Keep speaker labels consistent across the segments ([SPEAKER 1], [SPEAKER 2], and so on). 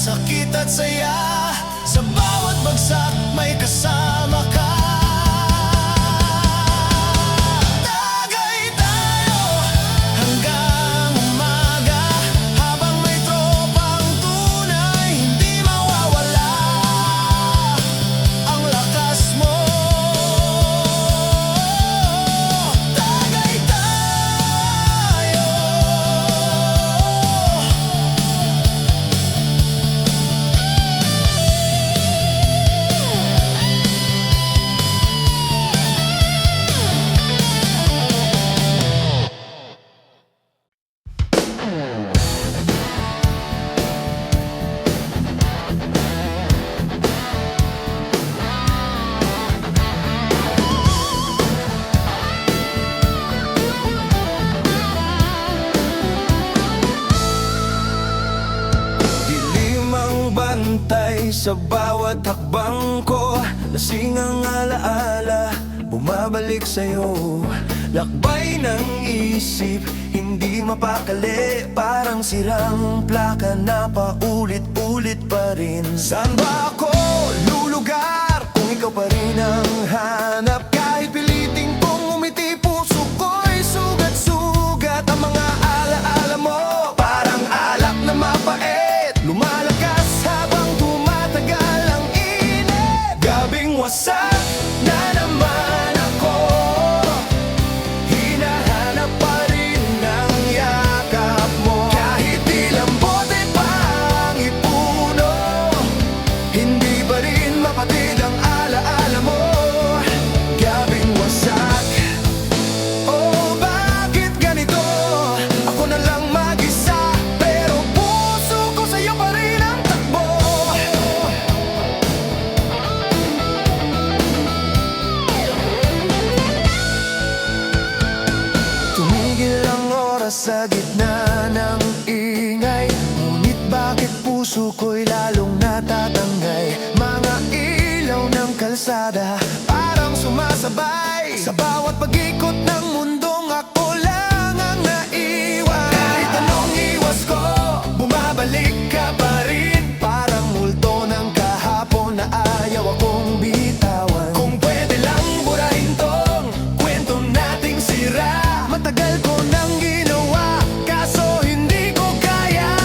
[SPEAKER 1] sakit at saya, sa bawat bagsak may kasama ka. Tagay tayo hanggang umaga, habang may tropang tunay, hindi mawawala ang lakas mo. Tagay tayo. Dilim ang bantay sa bawat hakbang ko, lasing ang alaala, bumabalik sa'yo. Lakbay ng isip, hindi mapakali, parang sirang plaka na paulit-ulit pa rin. Saan ba ako lulugar kung ikaw pa rin ang hanap? Kahit piliting kong umiti, puso ko'y sugat-sugat. Ang mga alaala mo, parang alak na mapait, lumalakas habang tumatagal ang init. Gabing wasak na naman ako, hinahanap pa rin ang yakap mo. Kahit ilang bote pa ang ipuno, hindi pa rin mapatid ang alaala mo. Gabing wasak. Oh, bakit ganito? Ako na lang mag-isa, pero puso ko sa'yo pa rin ang takbo. Tumigil ang oras sa gitna ng ingay, ngunit bakit puso ko'y lalong natatangay? Mga ilaw ng kalsada parang sumasabay, sa bawat pag-ikot ng mundong ako lang ang naiwan. Kahit anong iwas ko, bumabalik ka pa rin, parang multo ng kahapon na ayaw akong bitawan. Kung pwede lang burahin tong kwento nating sira, matagal ko nang ginawa, kaso hindi ko kaya.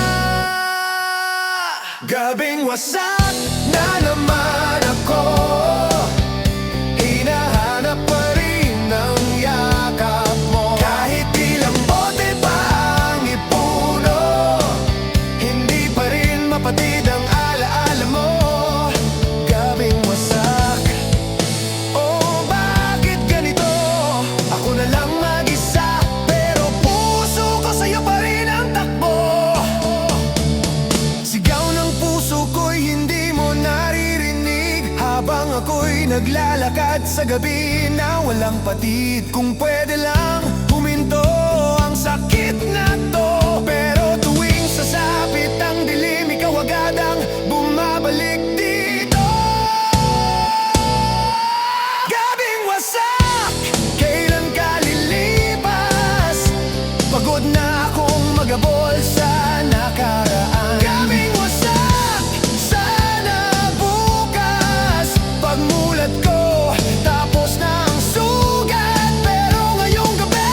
[SPEAKER 1] Gabing wasak na naman ako, hinahanap pa rin ang yakap mo. Kahit ilang bote pa ang ipuno, hindi pa rin mapatid ang alaala mo. Gabing wasak. Oh, bakit ganito? Ako na lang mag-isa, pero puso ko sa'yo pa rin ang takbo. Sigaw ng puso ko'y hindi mo naririnig, habang ako'y naglalakad sa gabi na walang patid. Kung pwede lang huminto ang sakit na to, pero tuwing sasapit ang dilim, ikaw agad ang bumabalik dito. Gabing wasak, kailan ka lilipas? Pagod na akong magabol sa nakaraan. Gabing wasak, sana bukas pagmulat ko, tapos na ang sugat. Pero ngayong gabi,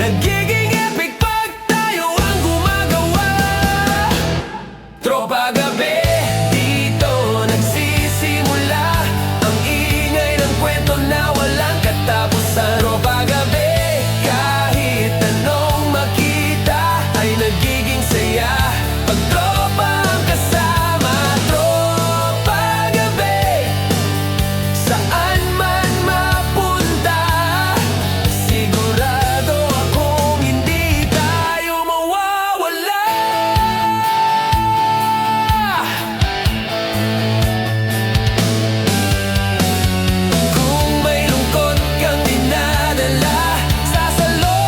[SPEAKER 1] nagiging epic pag tayo ang gumagawa. Tropa Gabi, dito nagsisimula ang ingay ng kwento na walang katapusan. Tropa Gabi, kahit anong makita ay nagiging saya pag tropa ang kasama. Tropa Gabi, saan man mapunta, sigurado akong hindi tayo mawawala. Kung may lungkot kang dinadala, sasalo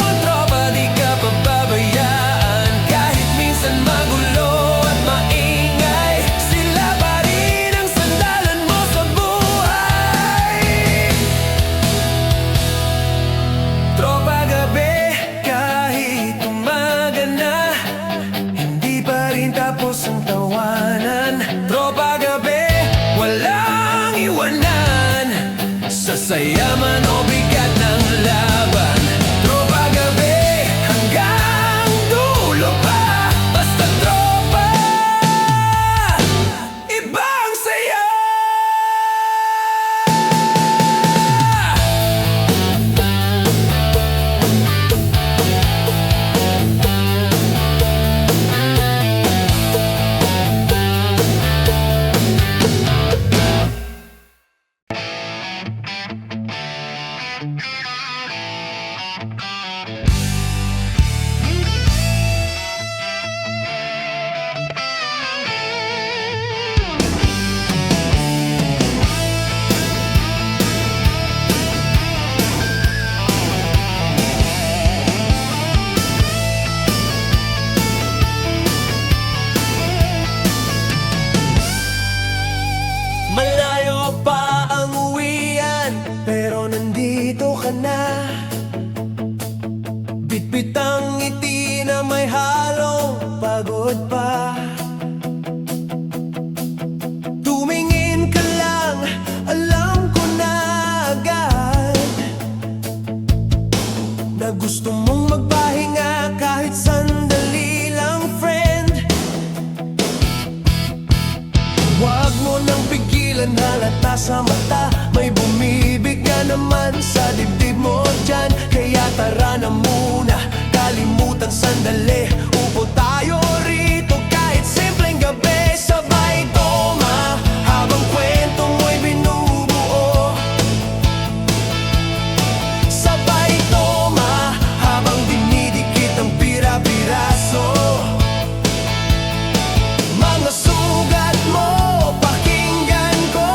[SPEAKER 1] ang tropa, di ka pababayaan. Kahit minsan magulo at maingay, sila pa rin ang sandalan mo sa buhay. Tropa Gabi, kahit umaga na, hindi pa rin tapos ang tawanan. Tropa Gabi, walang iwanan, sa saya man o bigat ng laban. Tropa Gabi, hanggang dulo pa, basta tropa, ibang saya. Malayo pa ang uwian, pero nandito ka na. Bitbit ang ngiti na may halong pagod pa. Tumingin ka lang, alam ko na agad na gusto mong magpahinga kahit sandali lang, friend. Huwag mo nang pigilan, halata sa mata, may bumibig na naman sa dibdib mo dyan. Kaya tara na muna, kalimutan sandali, upo tayo rito kahit simpleng gabi. Sabay toma, habang kwento mo'y binubuo. Sabay toma, habang dinidikit ang pira-piraso. Mga sugat mo, pakinggan ko,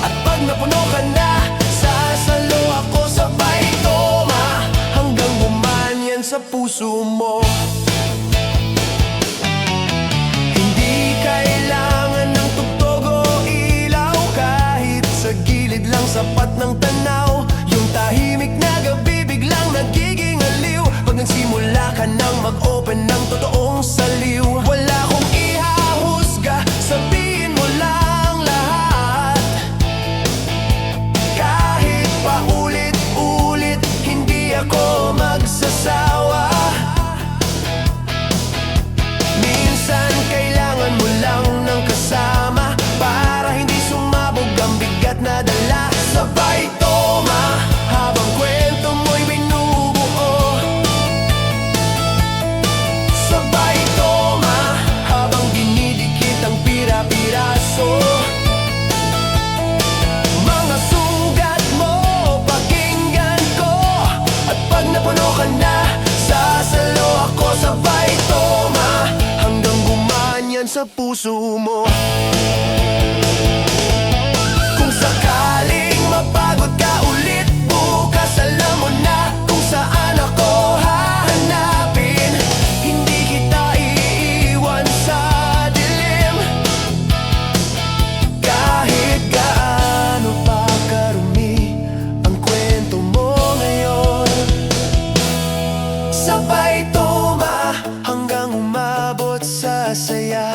[SPEAKER 1] at pag napuno ka na, sasalo ako. Sabay toma, hanggang bumanyan sa puso mo. Hindi kailangan ng tugtog o ilaw, kahit sa gilid lang sapat ng tanaw. Yung tahimik na gabi biglang nagiging aliw pag nagsimula ka nang mag-open ng totoong saliw. Wala akong ihahusga, sabihin mo lang lahat. Kahit paulit-ulit, hindi ako magsasawa. Minsan kailangan mo lang ng kasama para hindi sumabog ang bigat na dala. Sabay toma, habang kwento mo'y binubuo. Sabay toma, habang dinidikit ang pira-piraso. Mga sugat mo, pakinggan ko, at pag napuno ka na, sasalo ako. Sabay toma, hanggang gumanyan sa puso mo. Kung sakaling mapagod ka ulit bukas, alam mo na kung saan ako hahanapin. Hindi kita iiwan sa dilim, kahit gaano pa karumi ang kwento mo ngayon. Sabay toma, hanggang umabot sa saya.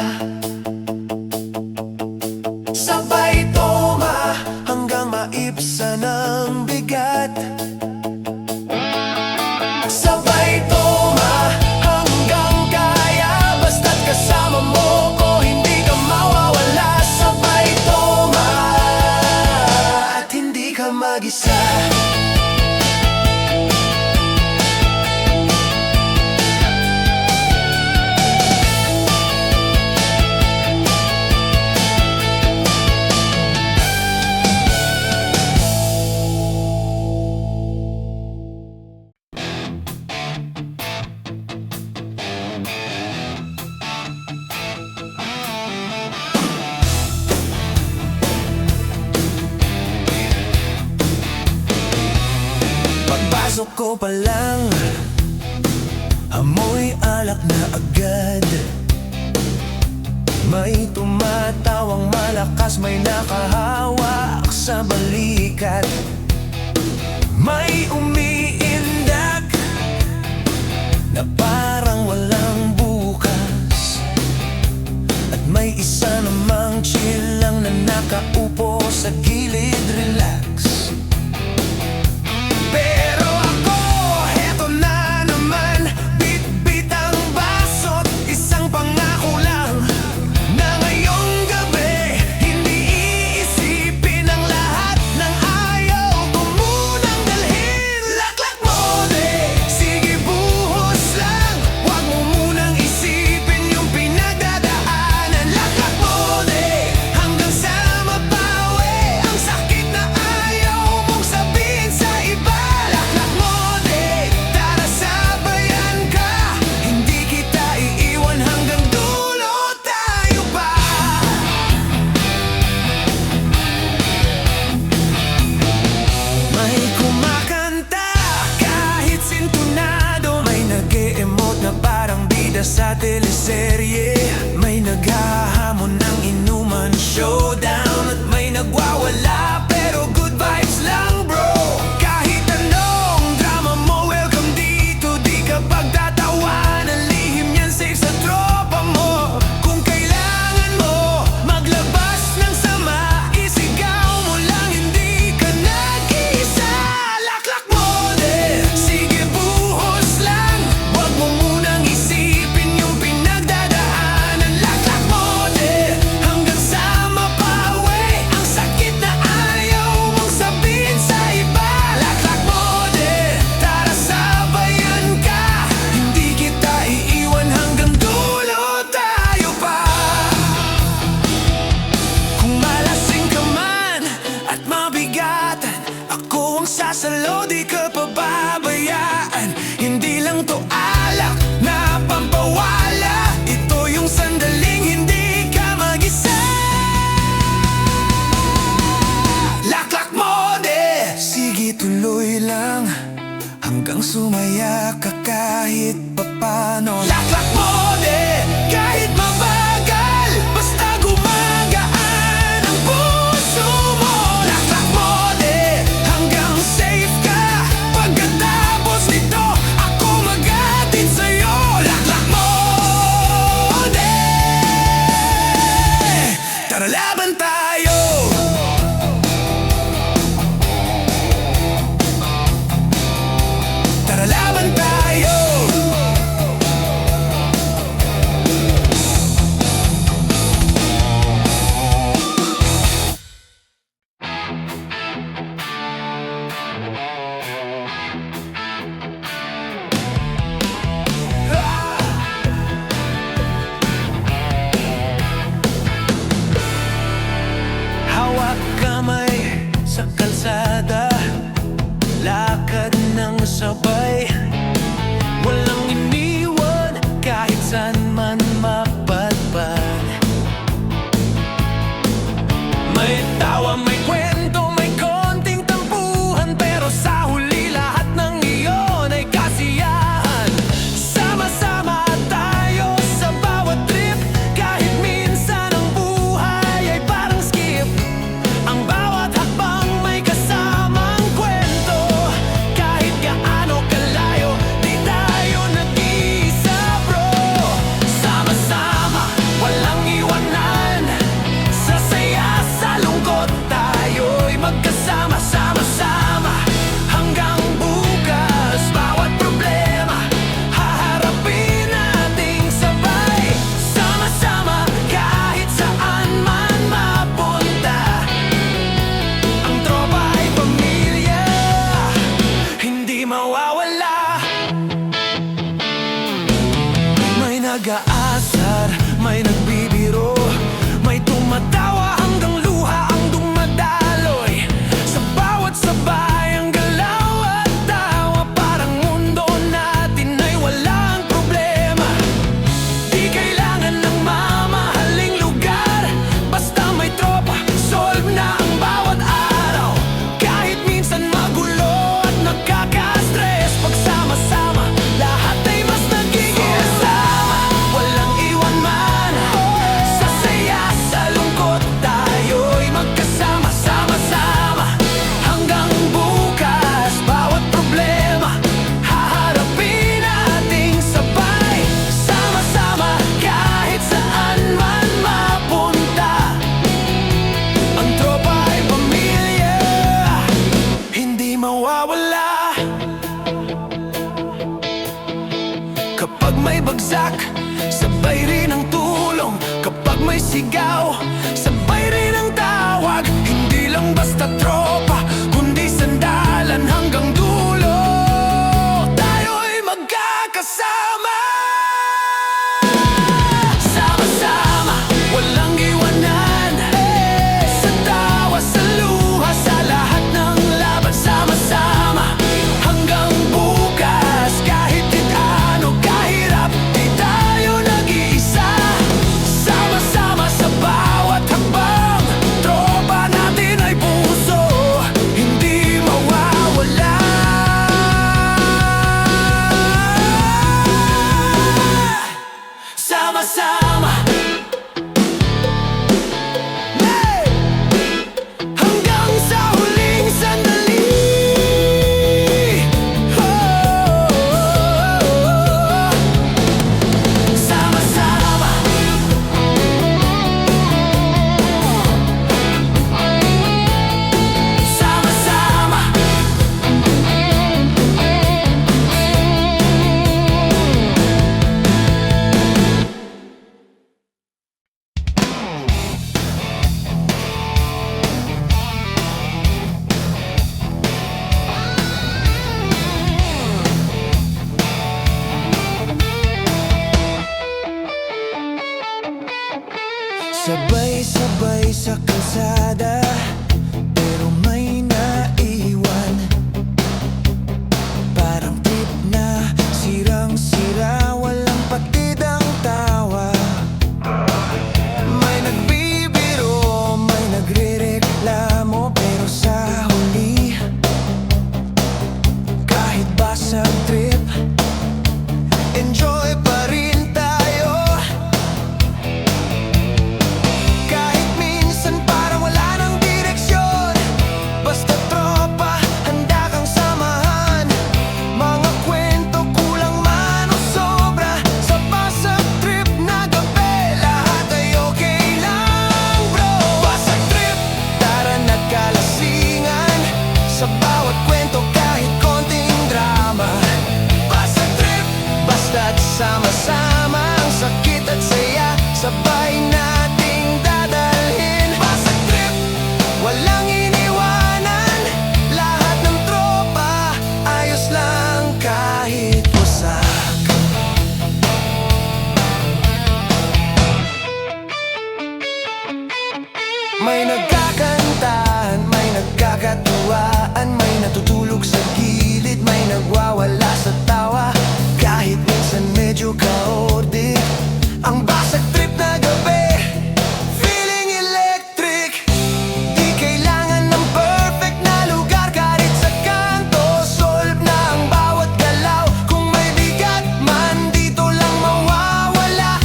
[SPEAKER 1] Amoy alak na agad. May tumatawang malakas, may nakahawak sa balikat. May umiindak na parang walang bukas. At may isa namang chill lang na nakaupo sa gilid, relax. Pero ako, heto na naman, bit-bit ang baso't isang pangako lang, na ngayong gabi hindi iisipin ang lahat ng ayaw ko munang dalhin. Laklak mo di, sige buhos lang, wag mo munang isipin yung pinagdadaanan. Laklak mo di, hanggang sa mapawi ang sakit na ayaw mong sabihin sa iba. Laklak mo di, tara sabayan ka, hindi kita iiwan hanggang dulo tayo pa. May kumakanta kahit sintonado, may nag-e-emote na parang bida sa teleserye, may naghahamon ng inuman showdown, at may nagwawala pero good vibes lang bro. Kahit anong drama mo, welcome dito, di ka pagtatawanan, lihim yan safe sa tropa mo. Kung kailangan mo maglabas ng sama, isigaw mo lang, hindi ka nag-iisa. Laklak mo din, sige buhos lang, wag mo munang isipin yung pinagdadaanan. Laklak mo din, hanggang sa mapawi ang sakit na ayaw mong sabihin sa iba. Laklak mo din, tara sabayan ka, hindi kita iiwan hanggang dulo tayo pa. Kung malasing ka man at mabigatan, ako ang sasalo, di ka pababayaan. Hindi lang to alak na pampawala, ito yung sandaling hindi ka mag-isa. Laklak mo di, sige tuloy lang, hanggang sumaya ka kahit papano. Laklak mo di, kahit mabagal, basta gumagaan ang puso mo. Laklak mo di, hanggang safe ka, pagkatapos nito ako mag-aatid sa'yo. Laklak mo di, tara laban tayo. Tara laban tayo. Hawak kamay sa kalsada, lakad ng sabay, walang iniwan kahit saan man mapadpad. May tawa, may kwento, may konting tampuhan, pero sa huli lahat ng iyon ay kasiyahan. Sama-sama tayo sa bawat trip, kahit minsan ang buhay ay parang skip. Ang bawat hakbang may kasamang kwento, kahit gaano kalayo, di tayo nag-iisa bro. Sama-sama, walang iwanan, sa saya, sa lungkot, tayo'y magkasama. Sama-sama, hanggang bukas, bawat problema haharapin nating sabay. Sama-sama, kahit saan man mapunta, ang tropa ay pamilya, hindi mawawala. May nag-aasar, may nagbibiro, may tumatawa hanggang luha ang dumadaloy. Sa bawat sabay ang galaw at tawa, parang mundo natin ay walang problema. Di kailangan ng mamahaling lugar, basta may tropa, solve na ang bawat araw. Kahit minsan magulo at nagkaka-stress, pagsama-sama lahat ay mas nag kapag may bagsak, sabay rin ang tulong. Kapag may sigaw, sabay rin ang tawag. Hindi lang basta tropa, kundi sandalan hanggang dulo. Tayo'y magkakasama, sama-sama, walang iwanan. Sa tawa, sa luha, sa lahat ng laban. Sama-sama hanggang bukas, kahit ano kahirap, di tayo nag-iisa. Sama-sama sa bawat hakbang, tropa natin ay puso, hindi mawawala. Sama-sama, hey! Hanggang sa huling sandali. Sama-sama, sama-sama. Sabay-sabay sa kalsada, pero may naiwan. Parang trip na sirang-sira, walang patid ang tawa. May nagbibiro, may nagrereklamo, pero sa huli, kahit basag trip, enjoy pa rin tayo. Kahit minsan parang wala nang direksyon, basta tropa, handa kang samahan. Mga kwento kulang man o sobra, sa basag trip na gabi, lahat ay okay lang bro. Basag trip, tara na't kalasingan, sa bawat kwento kahit konting drama. Basag trip, basta't sama-sama, ang sakit at saya, sabay nating dadalhin. Basag trip, walang iniwanan, lahat ng tropa, ayos lang kahit wasak. May nagkakantahan, may nagkakatuwaan, may natutulog sa gilid, may nagwawala sa tawa. Kahit minsan medyo chaotic, ang basag trip na gabi, feeling electric. Di kailangan ng perfect na lugar, kahit sa kanto, solve na ang bawat galaw. Kung may bigat man, dito lang mawawala.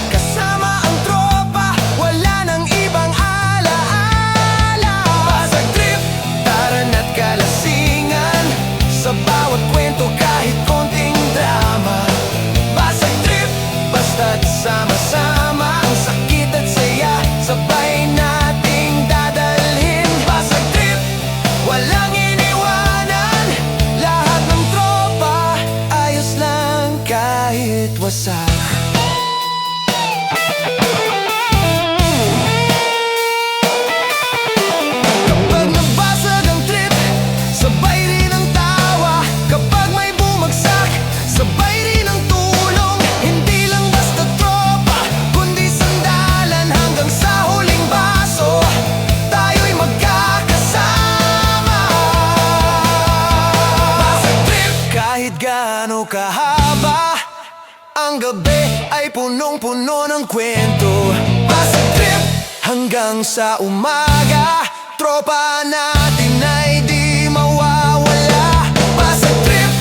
[SPEAKER 1] Kasama ang tropa, wala nang ibang alaala. Basag trip, tara na't kalasingan, sa bawat kwento kahit konting drama. Basag trip, basta't sama-sama, ang sakit at saya, sabay nating dadalhin. Basag trip, walang iniwanan, lahat ng tropa, ayos lang kahit wasak. Kapag nabasag ang trip, sabay rin ang tawa. Kapag may bumagsak, sabay rin ang tulong. Hindi lang basta tropa, kundi sandalan hanggang sa huling baso, tayo'y magkakasama. Basag trip, kahit gaano kahaba, ang gabi ay punong-puno ng kwento. Basag trip, hanggang sa umaga, tropa natin ay di mawawala. Basag trip,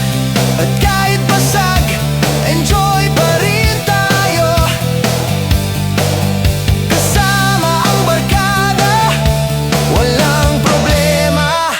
[SPEAKER 1] at kahit basag, enjoy pa rin tayo. Kasama ang barkada, walang problema.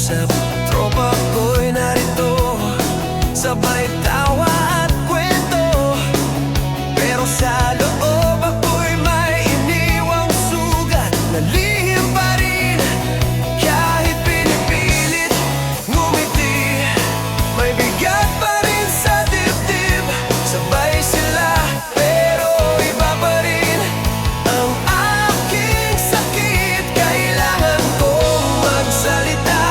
[SPEAKER 1] usap, tropa ko'y narito, sabay tawa at kwento. Pero sa loob ako'y may iniwang sugat na lihim pa rin. Kahit pinipilit ngumiti, may bigat pa rin sa dibdib. Sabay sila pero iba pa rin ang aking sakit. Kailangan kong magsalita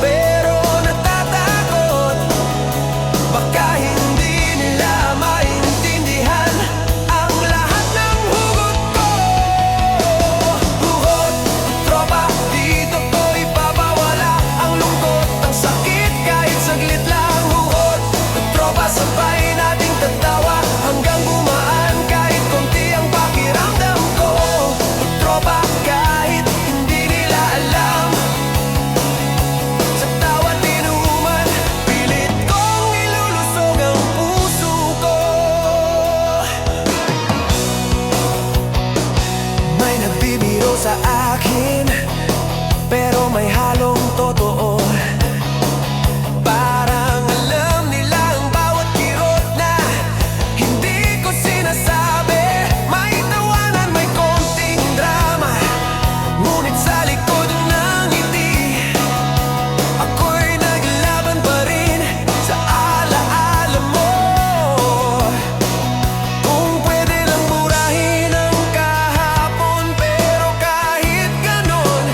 [SPEAKER 1] pero natatakot, baka hindi nila maintindihan ang lahat ng hugot ko. Hugot, tropa, dito ko ipapawala ang lungkot, ang sakit kahit saglit lang. Hugot, tropa, sabay nating tatawa hanggang gumaan kahit konti ang pakiramdam ko. Tropa, kahit hindi nila alam, sa tawat inuman, pilit kong ilulusog ang puso ko. May nagbibiro sa akin, pero may halong totoo. Parang alam nila ang bawat kirot na hindi ko sinasabi. May tawanan, may konting drama, ngunit sa likod ng ngiti, ako'y naglaban pa rin sa alaala mo. Kung pwede lang murahin ang kahapon, pero kahit ganon,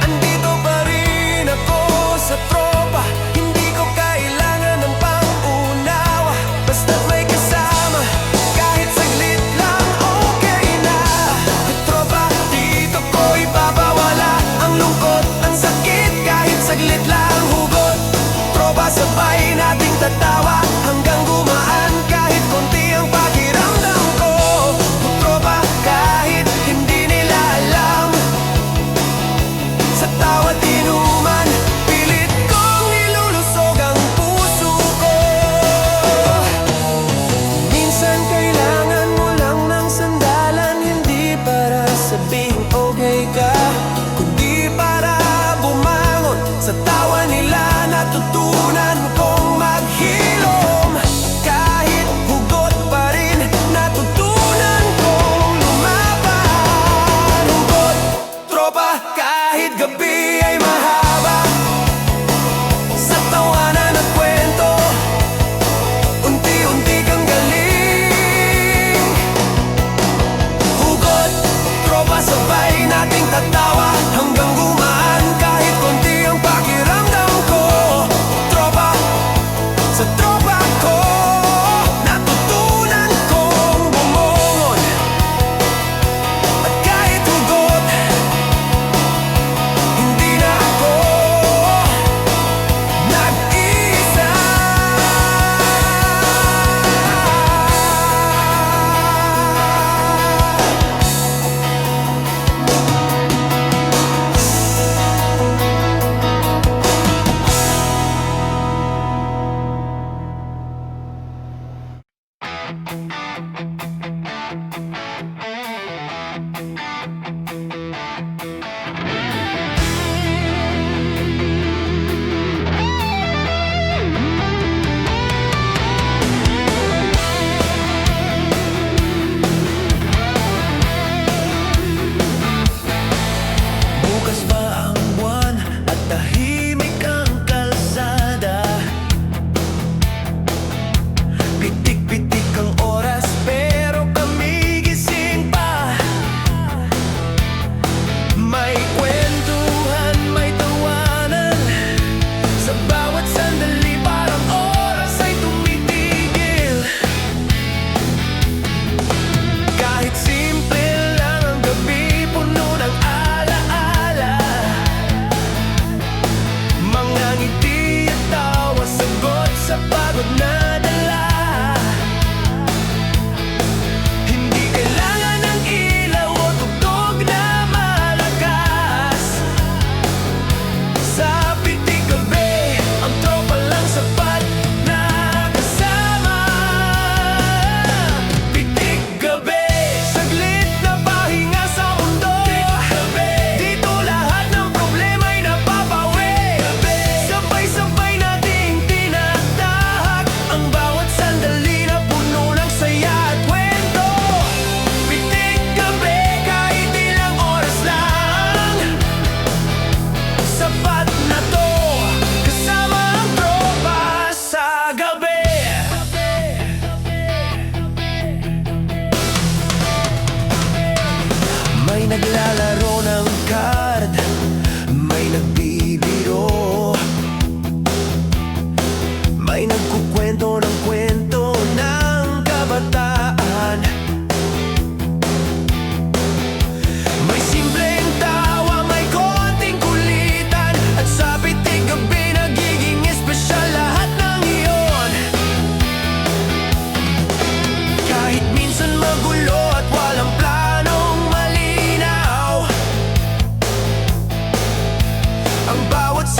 [SPEAKER 1] andito pa rin ako sa tropa. Hindi ko kailangan ng pang-unawa, basta't may kasama, kahit saglit lang okay na. Tropa, dito ko ipapawala ang lungkot, ang sakit kahit saglit lang. Hugot, tropa, sabay nating tatawa hanggang gumaan kahit konti ang pakiramdam ko. Tropa, kahit hindi nila alam, sa tawat inuman, pilit kong ilulusog ang puso ko. Minsan kailangan mo lang ng sandalan, hindi para sabihing okay ka, kundi para bumangon. Sa tawa nila natutunan kong maghilom, kahit hugot pa rin natutunan kong lumaban. Hugot, tropa, kahit gabi ay mahaba, sa tawanan at kwento, unti-unti kang galing. Hugot, tropa, sabay nating tatawa hanggang gumaan kahit konti ang pakiramdam ko. Tropa, sa tropa ko natutunan kong bumongon, at kahit hugot, hindi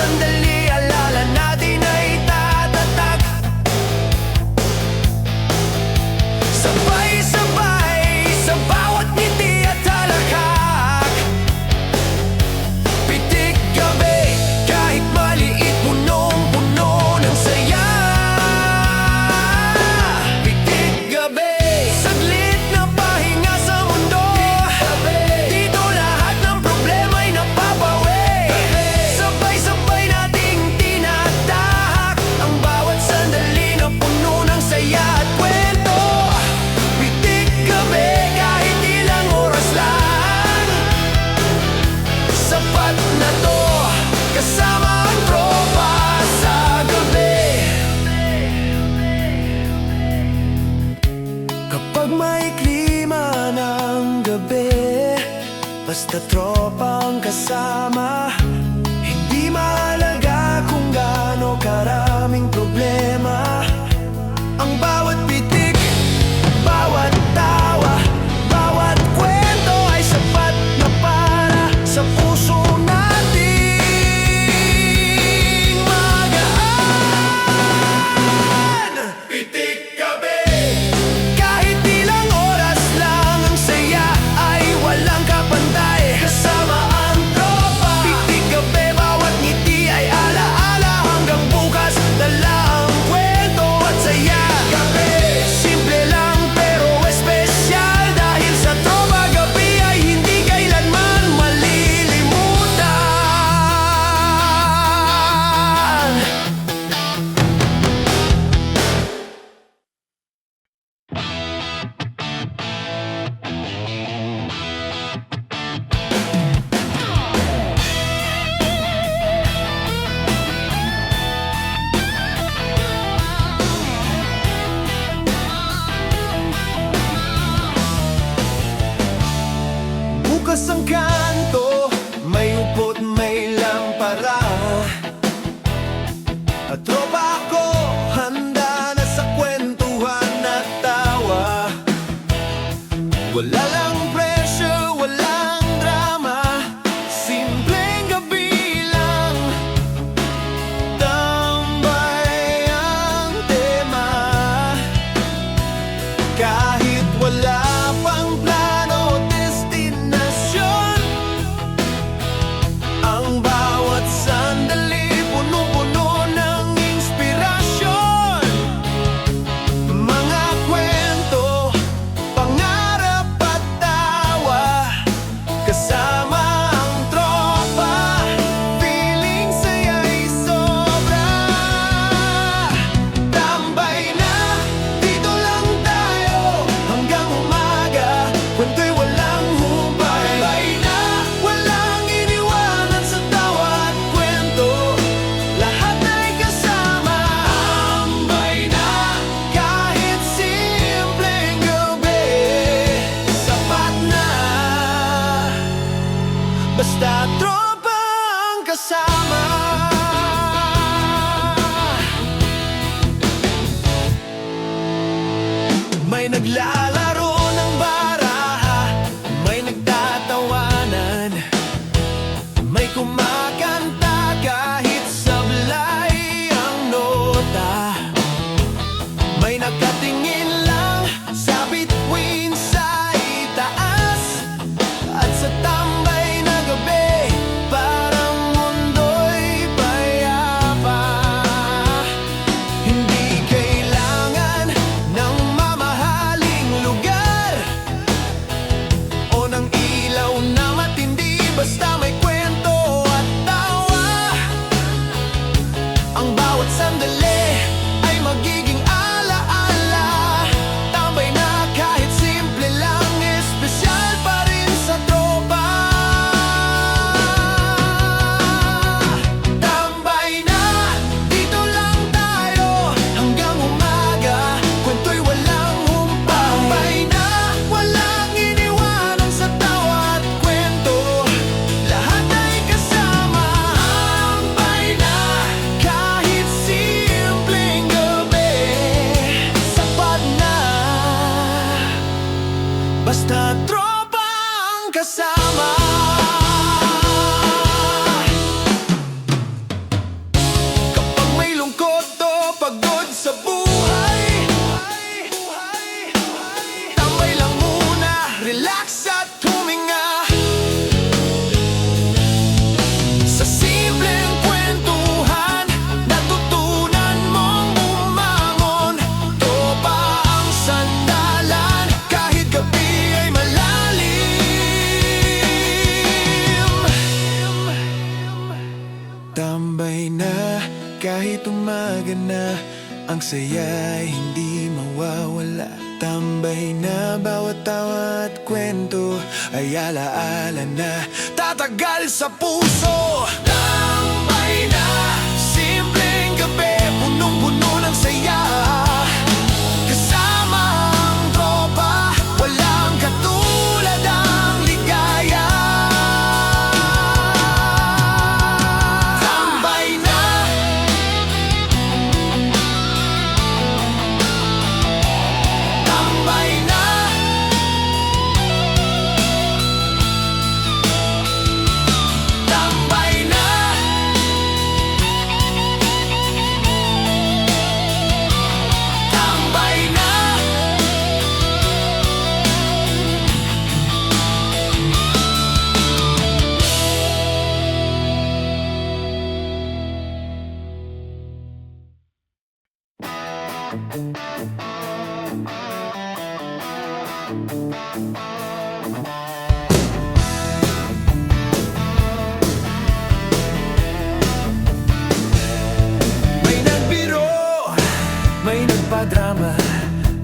[SPEAKER 1] sandali, alala natin ay tatatak. Sabay-sabay sa bawat ngiti at halakhak. Pitik gabi, kahit maliit, punong-puno ng saya. Pitik gabi, saglit na pahinga sa mundo. Dito lahat ng problema'y napapawi. Sabay-sabay nating tinatahak ang bawat sandali na puno ng saya at kwento. Pitik gabi, kahit ilang oras lang, sapat na to, kasama ang tropa sa gabi. Kapag may klima ng gabi, basta tropa ang kasama. Hindi mahalaga kung gaano karaming problema. Ang bawat pitik, bawat tawa, bawat kwento ay sapat na para sa puso nating magaan. Pitik gabi, kahit ilang oras lang, ang saya ay walang kapantay. Kasama ang tropa, pitik gabi, bawat ngiti ay alaala. Hanggang bukas, dala ang kwento at saya. Gabi, simple lang pero espesyal, dahil sa tropa gabi ay hindi kailanman malilimutan. Bukas ang kanto, may upot, may lampara. At tropa ako, handa na sa kwentuhan at tawa. Wala lang pressure, walang drama, simpleng gabi lang, tambay ang tema. Kahit wala pang plano, destinasyon, ang bawat sandali punong-puno ng Tambay na kahit umaga na, ang saya ay hindi mawawala. Tambay na bawat tawa at kwento ay alaala na tatagal sa puso. Tambay na, simpleng gabi, punong-puno ng saya. Kasama ang tropa, walang katulad ang ligaya. Tambay na, tambay na, tambay na, tambay na. May nagbiro, may nagpadrama,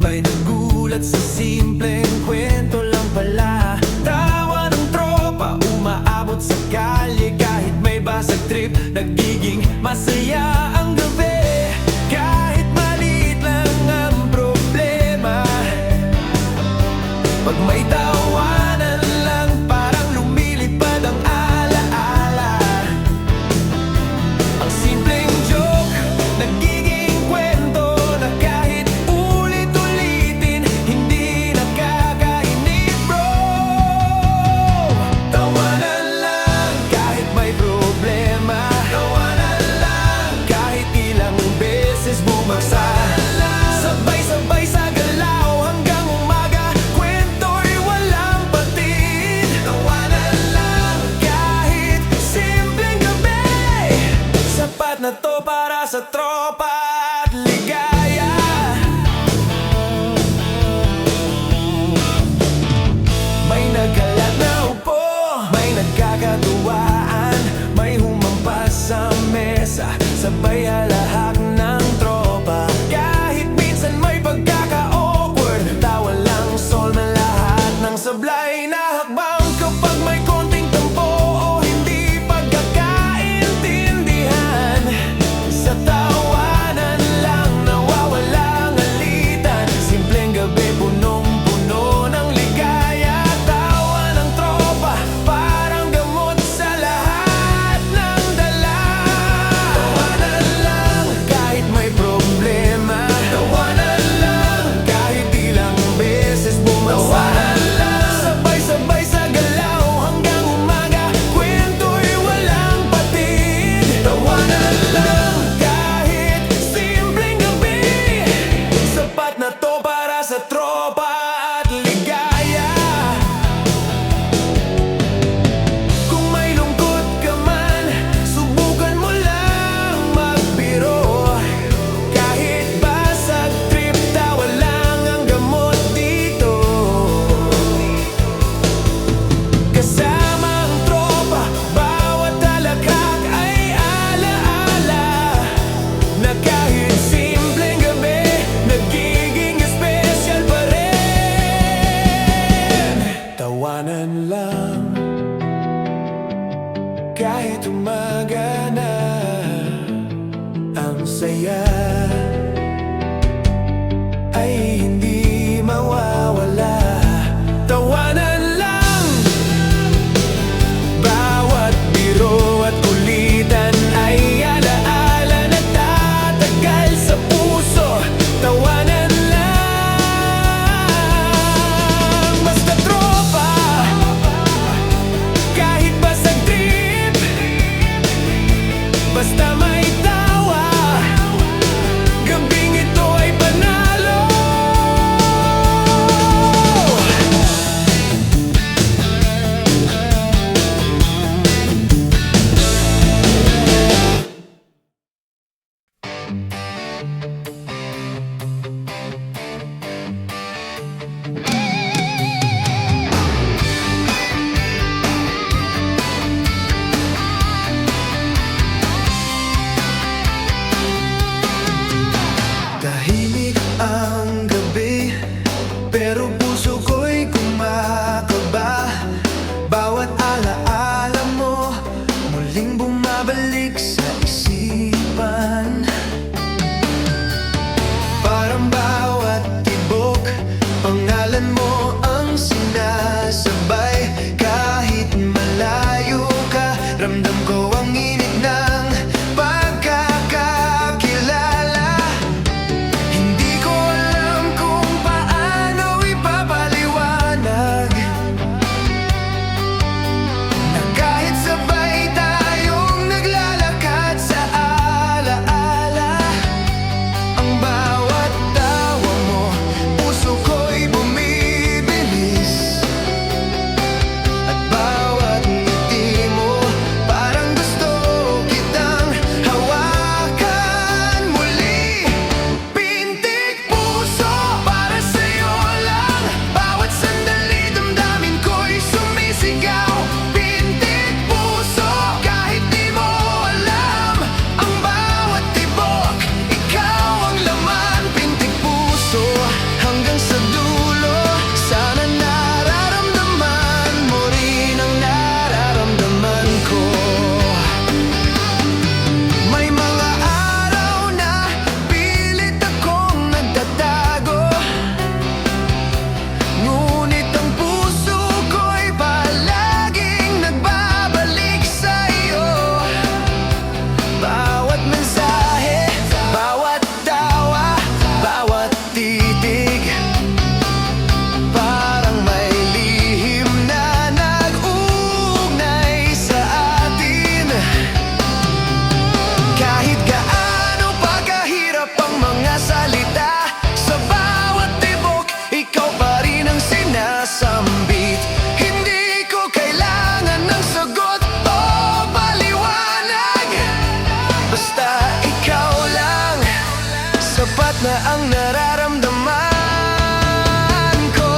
[SPEAKER 1] may nagulat sa simpleng kwento lang pala. Tawa ng tropa, umaabot sa kalye kahit may basag trip, nagiging masaya ang gabi. Kahit maliit lang ang problema, pag may tawanan lang, parang lumilipad ang alaala. Ang simpleng joke, nagiging kwento na kahit ulit-ulitin, hindi nakakainip bro. Tawanan lang kahit may problema, tawanan lang kahit ilang beses bumagsak. Sabay-sabay sa galaw hanggang umaga, kwento'y walang patid. Tawanan lang kahit simpleng gabi, sapat na to para sa tropa at ligaya. May nagkalat na upo, may nagkakatuwaan, may humampas sa mesa, sabay halahak ng tropa. Kahit minsan may pagkaka-awkward, tawa lang solve na lahat ng sablay na hakbang. Kapag may konting tampo o hindi pagkakaintindihan, sa tawanan lang nawawala ang alitan. Simpleng gabi, punong-puno ng ligaya. Tawa ng tropa, parang gamot sa lahat ng dala. Tawanan lang kahit may problema, tawanan lang kahit ilang beses bumagsak. Sabay-sabay sa galaw hanggang umaga, kwento'y walang patid. Tawanan lang kahit simpleng gabi, sapat na to para sa tropa at ligaya. Kung may lungkot ka man, subukan mo lang magbiro. Kahit basag trip, tawa lang ang gamot dito. Kasama ang tropa, bawat talakak ay alaala, na kahit simpleng gabi, nagiging espesyal pa rin. Tawanan lang kahit umaga na, ang saya ay hindi mawawala. Tawanan lang bawat biro at kulitan ay alaala na tatagal sa puso. Tawanan lang, basta tropa, kahit basag trip, basta may tawa, gabing ito ay panalo. bumabalik sa isipan. Parang bawat tibok, pangalan mo ang sinasabay. Kahit malayo ka, ramdam ko ang init ng pagkakakilala. Hindi ko alam kung paano ipapaliwanag na kahit sabay tayong naglalakad sa alaala, ang bawat tawa mo, puso ko'y bumibilis. At bawat ngiti mo, parang gusto kitang hawakan muli. Pintig puso, para sa'yo lang. Bawat sandali, damdamin ko'y sumisigaw. Pintig puso, kahit di mo alam. Ang bawat tibok, ikaw ang laman. Pintig puso, hanggang sa dulo. Sana nararamdaman mo rin ang nararamdaman ko. May mga araw na pilit akong nagtatago, ngunit ang puso ko'y palaging nagbabalik sa'yo. Bawat mensahe, bawat tawa, bawat titig, parang may lihim na nag-uugnay sa atin. Kahit gaano pa kahirap ang mga salita, sa bawat tibok, ikaw pa rin ang sinasambit. Hindi ko kailangan ng sagot o paliwanag, basta ikaw lang, sapat na ang nararamdaman ko.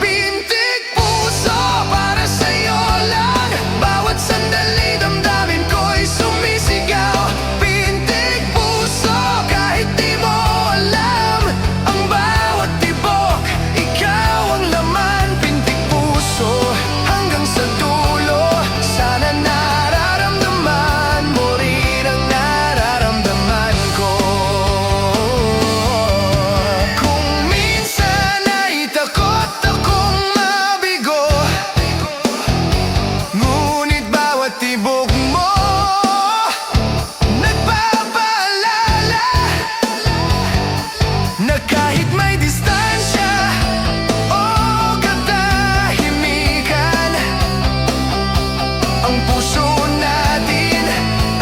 [SPEAKER 1] Pintig puso, para sa'yo lang. Bawat sandali, damdamin ko'y sumisigaw. Pintig puso, kahit di mo alam. Ang bawat tibok, ikaw ang laman. Pintig puso, hanggang sa dulo. Sana nararamdaman mo rin ang nararamdaman ko. Kung minsan ay takot akong mabigo, ngunit bawat tibok mo nagpapaalala na kahit may distansya o katahimikan, ang puso natin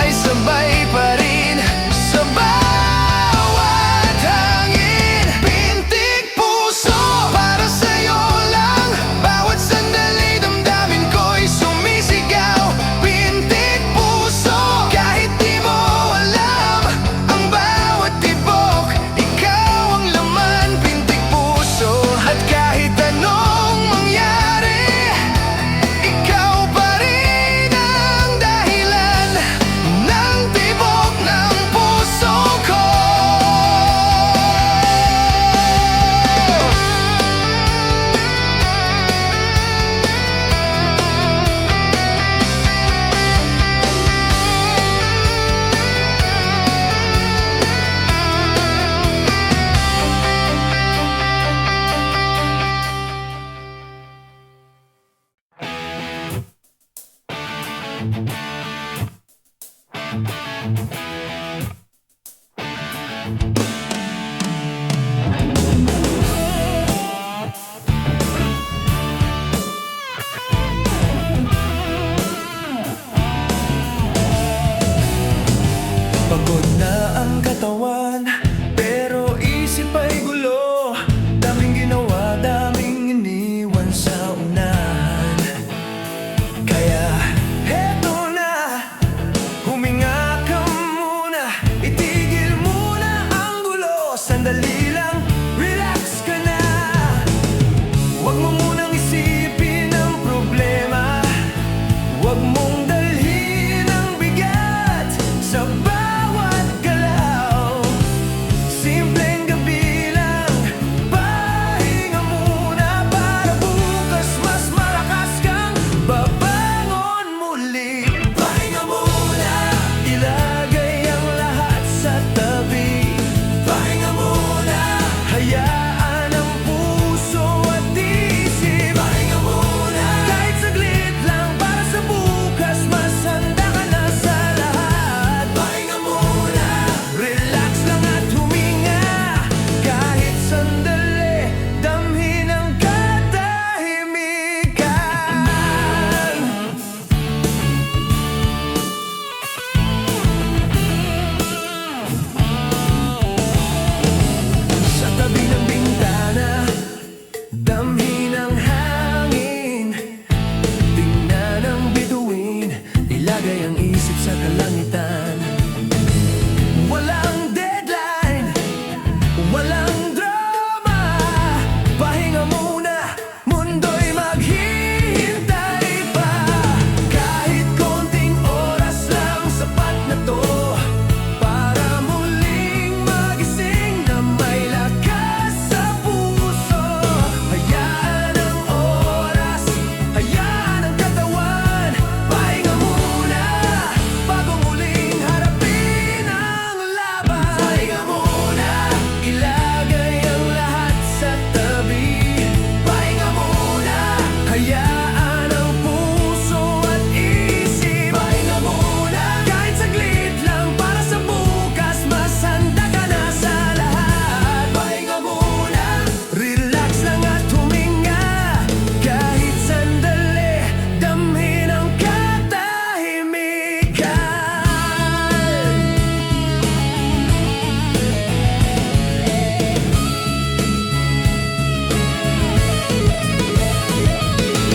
[SPEAKER 1] ay sabay pa rin sa bawat hangin. Pintig puso, para sa'yo lang. Bawat sandali, damdamin ko'y sumisigaw. Pintig puso, kahit di mo alam. Ang bawat tibok, ikaw ang laman. Pintig puso, at kahit anong mangyari, ikaw pa rin ang dahilan ng tibok ng puso ko. Pagod na ang katawan, pero isip ay gulo. Daming ginawa, daming iniwan sa unahan. Kaya heto na, huminga ka sa kalangitan. Walang deadline, walang drama. Pahinga muna, mundo'y maghihintay pa. Kahit konting oras lang, sapat na to para muling magising na may lakas sa puso. Hayaan ang oras, hayaan ang katawan. Pahinga muna bago muling harapin ang laban. Pahinga muna, ilagay ang lahat sa tabi. Pahinga muna, hayaan ang puso at isip. Pahinga muna, kahit saglit lang para sa bukas, mas handa ka na sa lahat. Pahinga muna, relax lang at huminga. Kahit sandali, damhin ang katahimikan.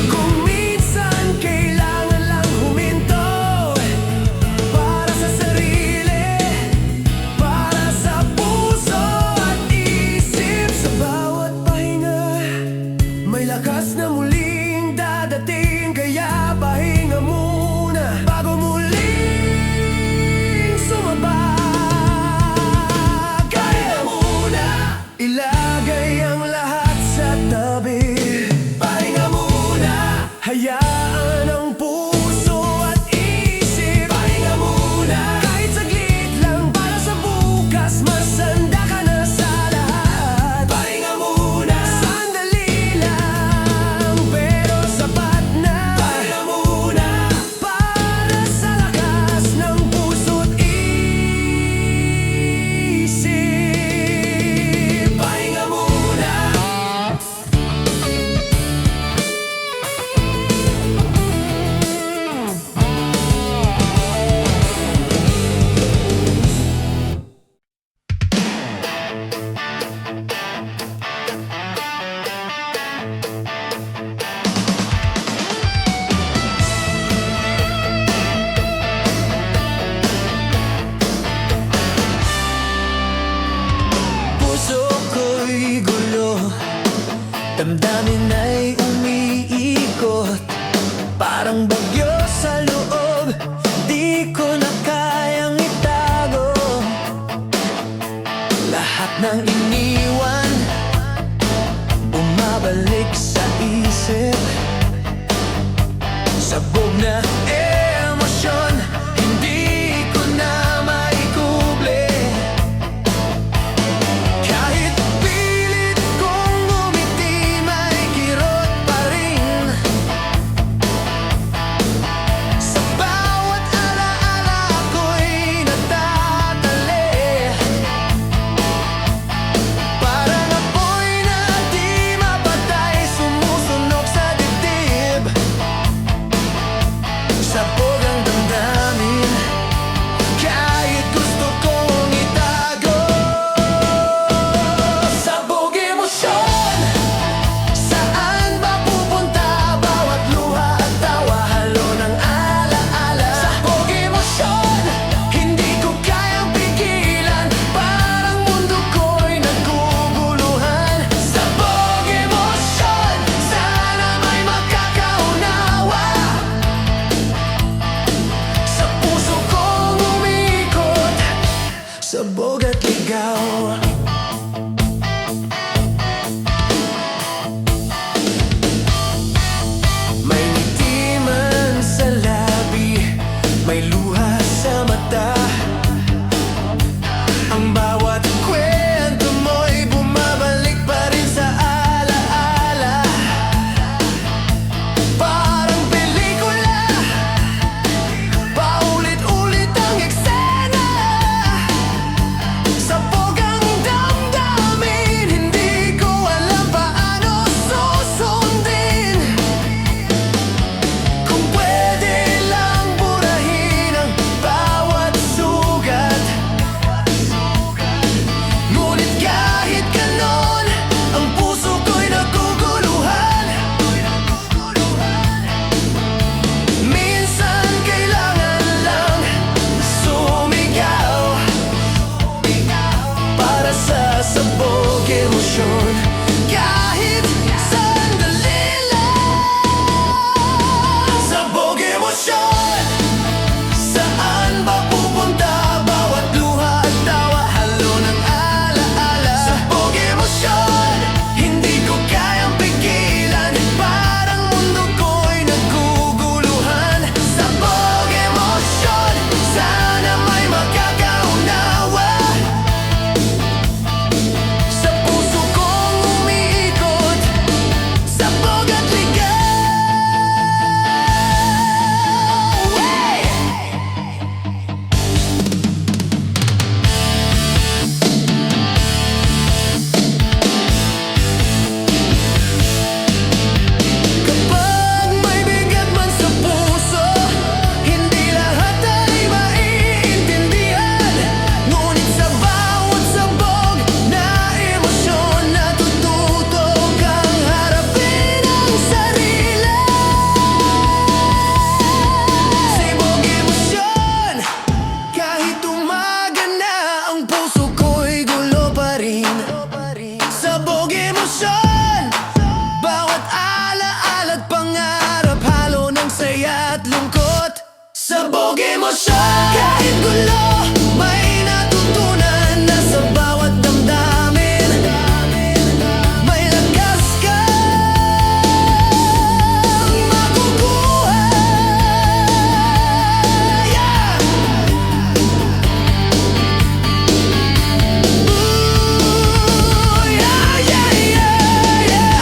[SPEAKER 1] Kung minsan kailangan lang huminto para sa sarili, para sa puso at isip. Sa bawat pahinga, may lakas na muling dadating. Kaya pahinga muna bago muling sumabak. Pahinga muna, ilagay ang lahat sa tabi. Pahinga muna, hayaan ang puso at isip. Pahinga muna, kahit saglit lang para sa bukas, mas handa ka na sa lahat. Pahinga muna, sandali lang pero sapat na. Pahinga muna, para sa lakas ng puso't isip. Pahinga muna. Puso ko'y gulo, damdamin ay umiikot. Parang bagyo sa loob, di ko na kayang itago. Lahat ng iniwan, bumabalik sa isip. Sabog na emosyon, hindi ko na maikuble. Kahit pilit kong ngumiti, may kirot pa rin. Sa bawat alaala ko'y natatali. Sabog emosyon, kahit gulo, may natutunan na sa bawat damdamin. May lakas kang makukuha, yeah. Ooh, yeah, yeah, yeah, yeah.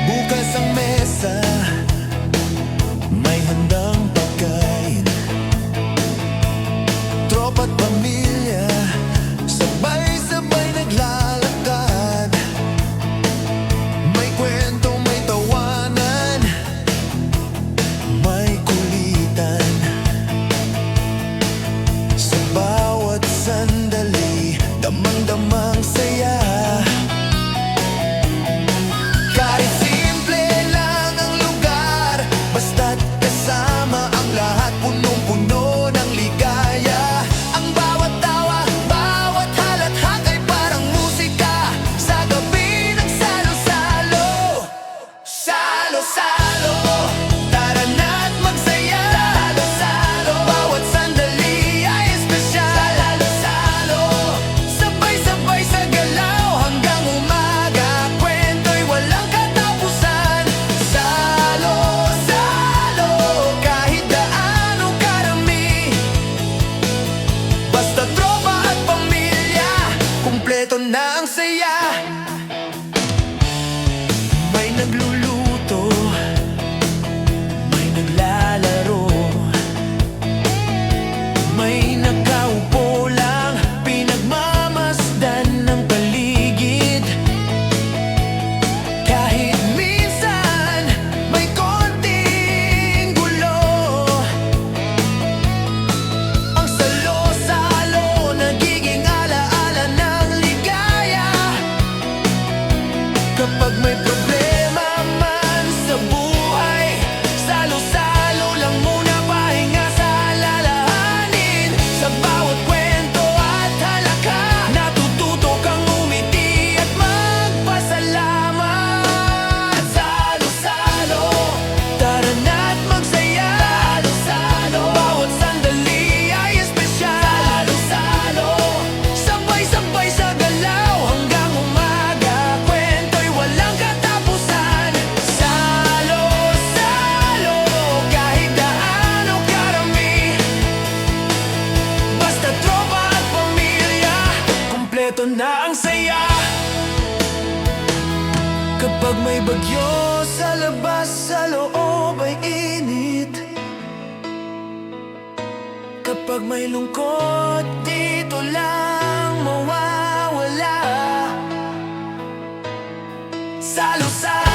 [SPEAKER 1] Bukas ang mesa, may handang pagkain. Tropa't pamilya, sabay-sabay naglalakad. May kwento, may tawanan, may kulitan. Sa bawat sandali, damang-damang saya. Kahit simple lang ang lugar, basta't kasama ang lahat, punong-puno ng ligaya. Ang bawat tawa, bawat halathat ay parang musika sa gabi ng salo-salo. Salo-salo, tara na't magsaya. Salo-salo, bawat sandali ay espesyal. Salo-salo, sabay-sabay sa galaw hanggang umaga. Kwento'y walang katapusan. Salo-salo, kahit gaano karami, basta tropa at pamilya, kumpleto na ang saya. May nagluluto, may naglalaro, may nakaupo lang, pinagmamasdan ng paligid. Kahit minsan may konting gulo, ang salo-salo nagiging alaala ng ligaya. Kapag may problema man sa buhay, salo-salo lang muna, pahinga sa alalahanin. Sa bawat kwento at halaka, natututo kang umiti at magpasalamat. Salo-salo, tara na't magsaya. Salo-salo, bawat sandali ay espesyal. Salo-salo, sabay-sabay sa galaw hanggang umaga. Kwento'y walang katapusan. Salo-salo, kahit gaano karami, basta tropa at pamilya, kumpleto na ang saya. Kapag may bagyo sa labas, sa loob ay init. Kapag may lungkot, dito lang mawawala. Salo-salo,